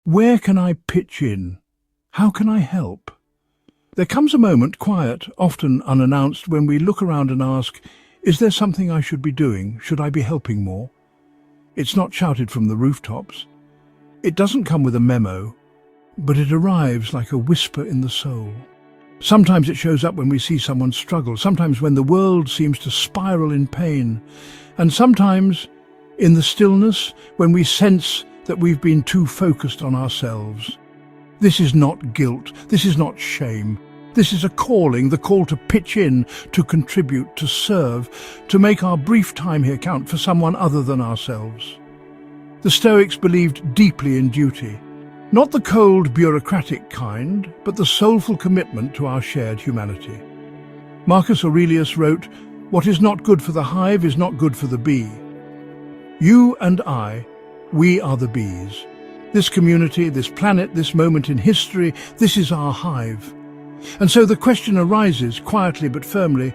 Where can I pitch in? How can I help? There comes a moment, quiet, often unannounced, when we look around and ask, is there something I should be doing? Should I be helping more? It's not shouted from the rooftops. It doesn't come with a memo, but it arrives like a whisper in the soul. Sometimes it shows up when we see someone struggle, sometimes when the world seems to spiral in pain, and sometimes in the stillness when we sense that we've been too focused on ourselves. This is not guilt, this is not shame. This is a calling, the call to pitch in, to contribute, to serve, to make our brief time here count for someone other than ourselves. The Stoics believed deeply in duty, not the cold, bureaucratic kind, but the soulful commitment to our shared humanity. Marcus Aurelius wrote, "What is not good for the hive is not good for the bee." You and I, we are the bees. This community, this planet, this moment in history, this is our hive. And so the question arises, quietly but firmly,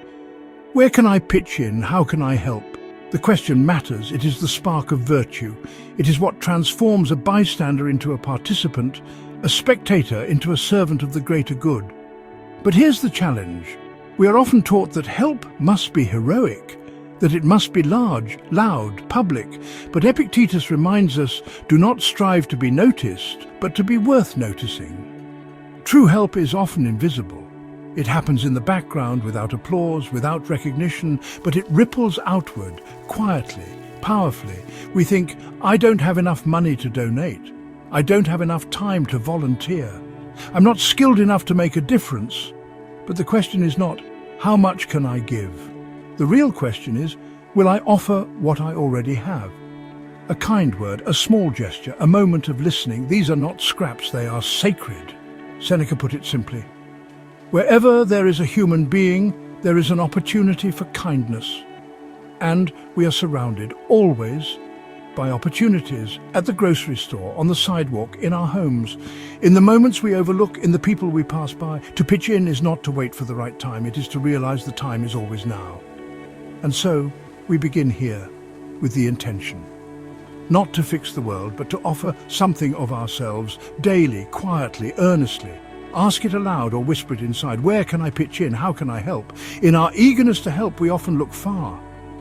where can I pitch in? How can I help? The question matters. It is the spark of virtue. It is what transforms a bystander into a participant, a spectator into a servant of the greater good. But here's the challenge. We are often taught that help must be heroic, that it must be large, loud, public. But Epictetus reminds us, do not strive to be noticed, but to be worth noticing. True help is often invisible. It happens in the background, without applause, without recognition, but it ripples outward, quietly, powerfully. We think, I don't have enough money to donate. I don't have enough time to volunteer. I'm not skilled enough to make a difference. But the question is not, how much can I give? The real question is, will I offer what I already have? A kind word, a small gesture, a moment of listening, these are not scraps, they are sacred. Seneca put it simply. Wherever there is a human being, there is an opportunity for kindness. And we are surrounded, always, by opportunities, at the grocery store, on the sidewalk, in our homes, in the moments we overlook, in the people we pass by. To pitch in is not to wait for the right time, it is to realize the time is always now. And so, we begin here, with the intention. Not to fix the world, but to offer something of ourselves, daily, quietly, earnestly. Ask it aloud or whisper it inside. Where can I pitch in? How can I help? In our eagerness to help, we often look far,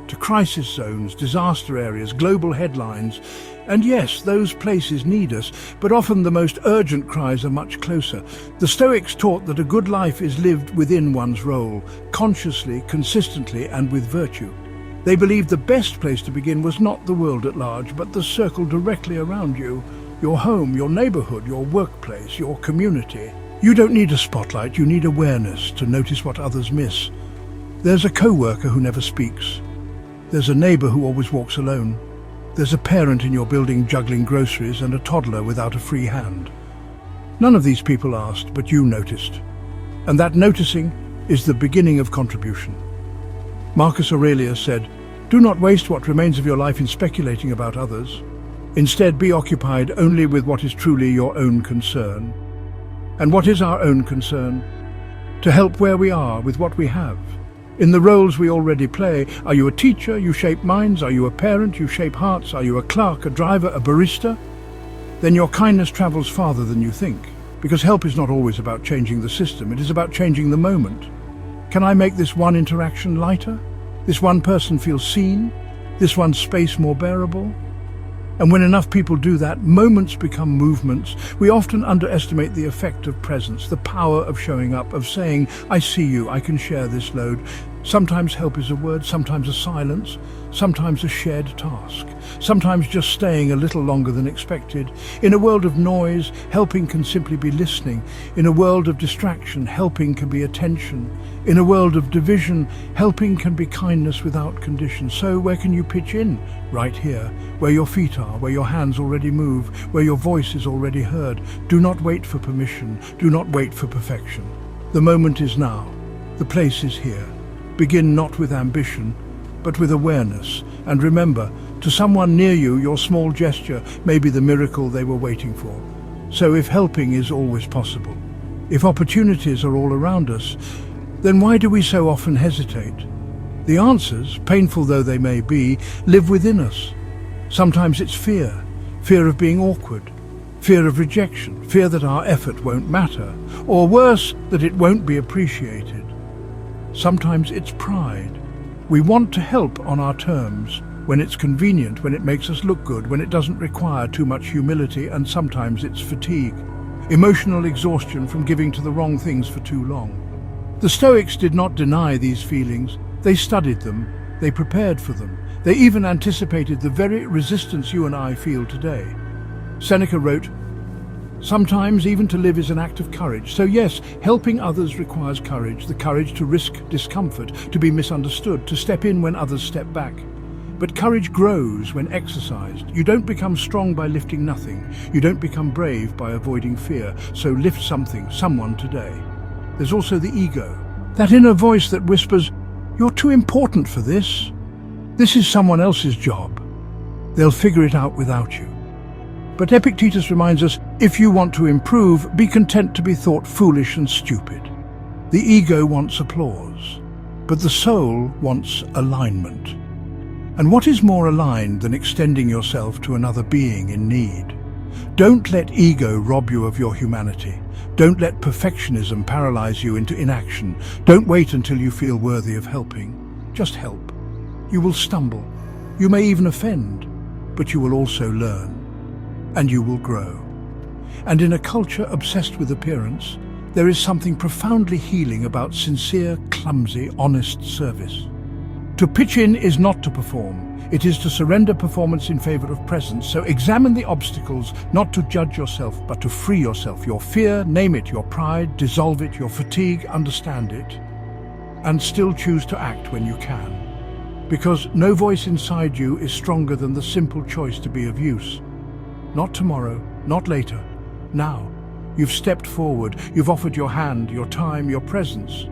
to crisis zones, disaster areas, global headlines. And yes, those places need us, but often the most urgent cries are much closer. The Stoics taught that a good life is lived within one's role, consciously, consistently, and with virtue. They believed the best place to begin was not the world at large, but the circle directly around you, your home, your neighborhood, your workplace, your community. You don't need a spotlight, you need awareness to notice what others miss. There's a co-worker who never speaks. There's a neighbor who always walks alone. There's a parent in your building juggling groceries and a toddler without a free hand. None of these people asked, but you noticed. And that noticing is the beginning of contribution. Marcus Aurelius said, "Do not waste what remains of your life in speculating about others. Instead, be occupied only with what is truly your own concern." And what is our own concern? To help where we are, with what we have. In the roles we already play. Are you a teacher? You shape minds. Are you a parent? You shape hearts. Are you a clerk, a driver, a barista? Then your kindness travels farther than you think. Because help is not always about changing the system. It is about changing the moment. Can I make this one interaction lighter? This one person feel seen? This one space more bearable? And when enough people do that, moments become movements. We often underestimate the effect of presence, the power of showing up, of saying, I see you, I can share this load. Sometimes help is a word, sometimes a silence, sometimes a shared task, sometimes just staying a little longer than expected. In a world of noise, helping can simply be listening. In a world of distraction, helping can be attention. In a world of division, helping can be kindness without condition. So where can you pitch in? Right here, where your feet are, where your hands already move, where your voice is already heard. Do not wait for permission. Do not wait for perfection. The moment is now. The place is here. Begin not with ambition, but with awareness. And remember, to someone near you, your small gesture may be the miracle they were waiting for. So if helping is always possible, if opportunities are all around us, then why do we so often hesitate? The answers, painful though they may be, live within us. Sometimes it's fear, fear of being awkward, Fear of rejection, fear that our effort won't matter, or worse, that it won't be appreciated. Sometimes it's pride. We want to help on our terms, when it's convenient, when it makes us look good, when it doesn't require too much humility, and sometimes it's fatigue. Emotional exhaustion from giving to the wrong things for too long. The Stoics did not deny these feelings. They studied them. They prepared for them. They even anticipated the very resistance you and I feel today. Seneca wrote, "Sometimes even to live is an act of courage." So yes, helping others requires courage, the courage to risk discomfort, to be misunderstood, to step in when others step back. But courage grows when exercised. You don't become strong by lifting nothing. You don't become brave by avoiding fear. So lift something, someone today. There's also the ego, that inner voice that whispers, "You're too important for this. This is someone else's job. They'll figure it out without you." But Epictetus reminds us, if you want to improve, be content to be thought foolish and stupid. The ego wants applause, but the soul wants alignment. And what is more aligned than extending yourself to another being in need? Don't let ego rob you of your humanity. Don't let perfectionism paralyze you into inaction. Don't wait until you feel worthy of helping. Just help. You will stumble. You may even offend, but you will also learn. And you will grow. And in a culture obsessed with appearance, there is something profoundly healing about sincere, clumsy, honest service. To pitch in is not to perform. It is to surrender performance in favor of presence. So examine the obstacles, not to judge yourself, but to free yourself. Your fear, name it. Your pride, dissolve it. Your fatigue, understand it. And still choose to act when you can. Because no voice inside you is stronger than the simple choice to be of use. Not tomorrow, not later, now. You've stepped forward, you've offered your hand, your time, your presence.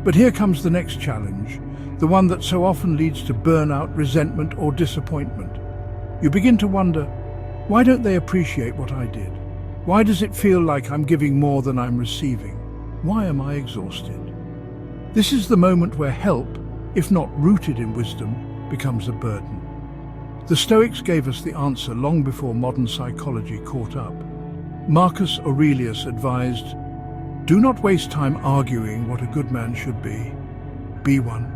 But here comes the next challenge, the one that so often leads to burnout, resentment, or disappointment. You begin to wonder, why don't they appreciate what I did? Why does it feel like I'm giving more than I'm receiving? Why am I exhausted? This is the moment where help, if not rooted in wisdom, becomes a burden. The Stoics gave us the answer long before modern psychology caught up. Marcus Aurelius advised, "Do not waste time arguing what a good man should be. Be one."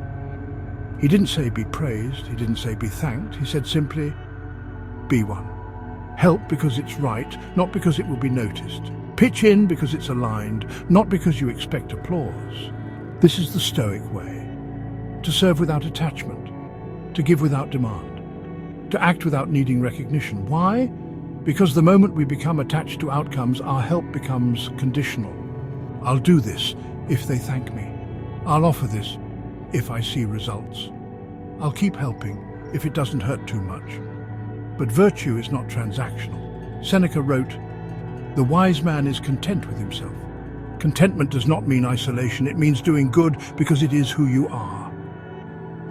He didn't say be praised, he didn't say be thanked, he said simply, be one. Help because it's right, not because it will be noticed. Pitch in because it's aligned, not because you expect applause. This is the Stoic way. To serve without attachment, to give without demand, to act without needing recognition. Why? Because the moment we become attached to outcomes, our help becomes conditional. I'll do this if they thank me. I'll offer this if I see results. I'll keep helping if it doesn't hurt too much. But virtue is not transactional. Seneca wrote, "The wise man is content with himself." Contentment does not mean isolation. It means doing good because it is who you are,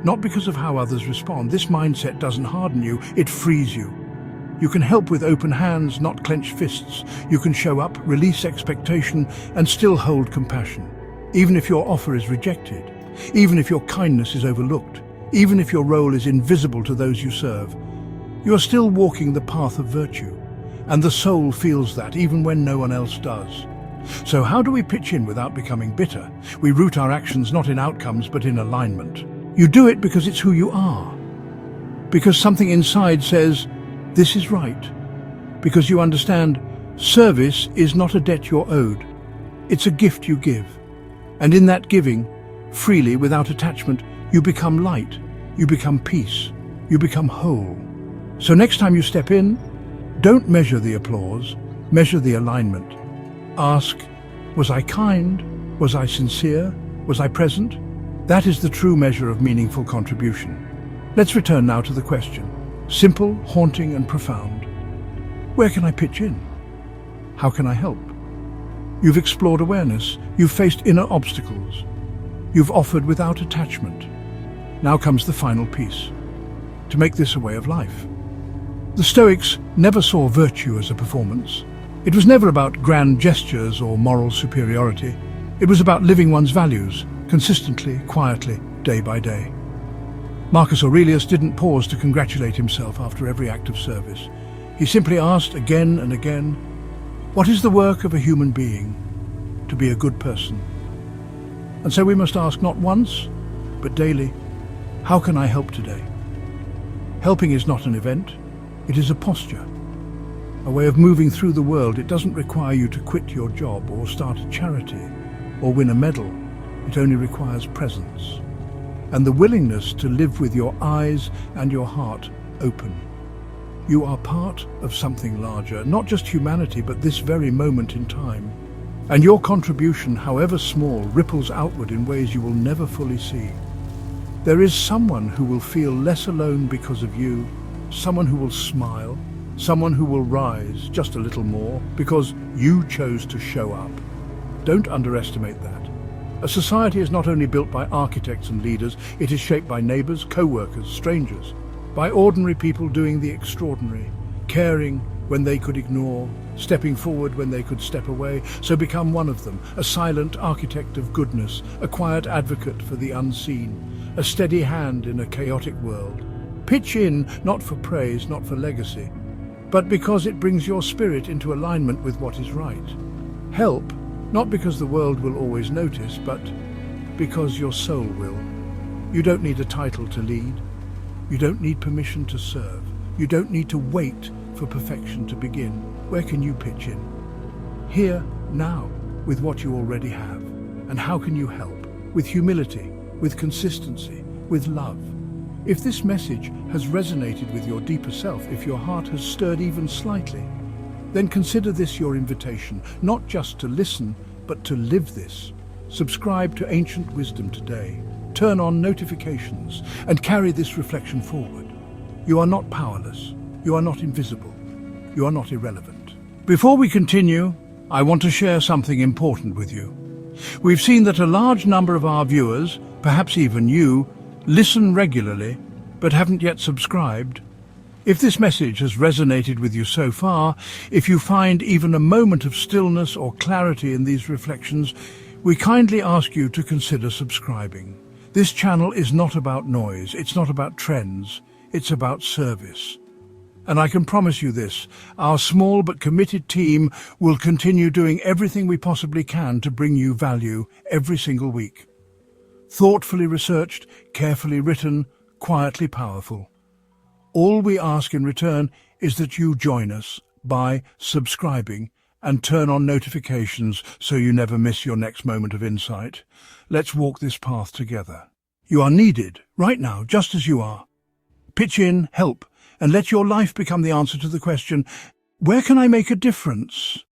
not because of how others respond. This mindset doesn't harden you, it frees you. You can help with open hands, not clenched fists. You can show up, release expectation, and still hold compassion. Even if your offer is rejected, even if your kindness is overlooked, even if your role is invisible to those you serve, you are still walking the path of virtue. And the soul feels that, even when no one else does. So how do we pitch in without becoming bitter? We root our actions not in outcomes, but in alignment. You do it because it's who you are. Because something inside says, this is right. Because you understand, service is not a debt you're owed. It's a gift you give. And in that giving, freely, without attachment, you become light, you become peace, you become whole. So next time you step in, don't measure the applause, measure the alignment. Ask, was I kind? Was I sincere? Was I present? That is the true measure of meaningful contribution. Let's return now to the question. Simple, haunting, and profound. Where can I pitch in? How can I help? You've explored awareness. You've faced inner obstacles. You've offered without attachment. Now comes the final piece. To make this a way of life. The Stoics never saw virtue as a performance. It was never about grand gestures or moral superiority. It was about living one's values, consistently, quietly, day by day. Marcus Aurelius didn't pause to congratulate himself after every act of service. He simply asked again and again, What is the work of a human being? To be a good person. And so we must ask not once, but daily, how can I help today? Helping is not an event, it is a posture, a way of moving through the world. It doesn't require you to quit your job or start a charity or win a medal. It only requires presence and the willingness to live with your eyes and your heart open. You are part of something larger, not just humanity, but this very moment in time. And your contribution, however small, ripples outward in ways you will never fully see. There is someone who will feel less alone because of you, someone who will smile, someone who will rise just a little more because you chose to show up. Don't underestimate that. A society is not only built by architects and leaders, it is shaped by neighbors, co-workers, strangers, by ordinary people doing the extraordinary, caring when they could ignore, stepping forward when they could step away. So become one of them, a silent architect of goodness, a quiet advocate for the unseen, a steady hand in a chaotic world. Pitch in, not for praise, not for legacy, but because it brings your spirit into alignment with what is right. Help, not because the world will always notice, but because your soul will. You don't need a title to lead. You don't need permission to serve. You don't need to wait for perfection to begin. Where can you pitch in? Here, now, with what you already have. And how can you help? With humility, with consistency, with love. If this message has resonated with your deeper self, if your heart has stirred even slightly, then consider this your invitation, not just to listen, but to live this. Subscribe to Ancient Wisdom today. Turn on notifications and carry this reflection forward. You are not powerless. You are not invisible. You are not irrelevant. Before we continue, I want to share something important with you. We've seen that a large number of our viewers, perhaps even you, listen regularly, but haven't yet subscribed. If this message has resonated with you so far, if you find even a moment of stillness or clarity in these reflections, we kindly ask you to consider subscribing. This channel is not about noise, it's not about trends, it's about service. And I can promise you this, our small but committed team will continue doing everything we possibly can to bring you value every single week. Thoughtfully researched, carefully written, quietly powerful. All we ask in return is that you join us by subscribing and turn on notifications so you never miss your next moment of insight. Let's walk this path together. You are needed right now, just as you are. Pitch in, help, and let your life become the answer to the question, where can I make a difference?